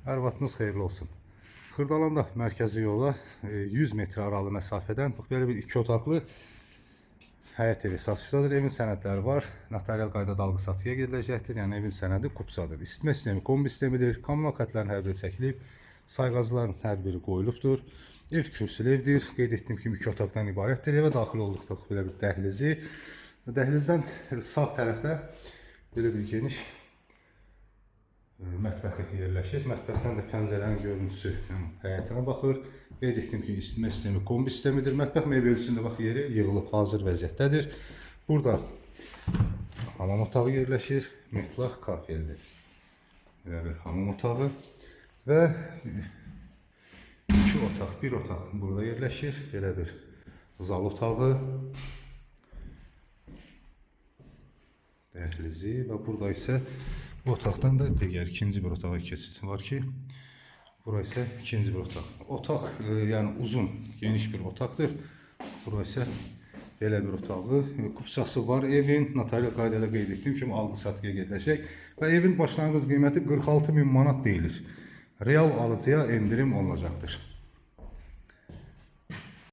Hər vaxtınız xeyirli olsun. Xırdalanda mərkəzi yola 100 metr aralı məsafədən belə bir 2 otaqlı həyət evi satışdadır. Evin sənədləri var. Notarial qaydada alqı satıya gediləcəkdir. Yəni evin sənədi kupsadır. İsitmə sistemi kombi sistemidir. Kommunal xətlərin hər biri çəkilib. Sayğacların hər biri qoyulubdur. Ev kürsülü evdir. Qeyd etdiyim kimi 2 otaqdan ibarətdir. Evə daxil olduqda belə bir dəhlizi. Dəhlizdən sağ tərəfdə belə bir geniş mətbəxi yerləşir. Mətbəxdən də pəncərənin görüntüsü həyətinə baxır. Qeyd etdiyim kimi isitmə sistemi kombi sistemidir. Mətbəx mebelçisində bax yeri yığılıb hazır vəziyyətdədir. Burada hamam otağı yerləşir. Metlaq kafeldir. Belə bir hamam otağı və 2 otaq, 1 otaq burada yerləşir. Belə bir zal otağı, dəhlizi və burada isə bu otaqdan da digər ikinci bir otağa keçid var ki, bura isə ikinci bir otaq. Otaq yəni uzun, geniş bir otaqdır. Bura isə belə bir otağı, kupçası var. Evin notarial qaydada qeyd etdiyim kimi alqı-satıya gediləcək və evin başlanğıc qiyməti 46.000 manat deyilir. Real alıcıya endirim olunacaqdır.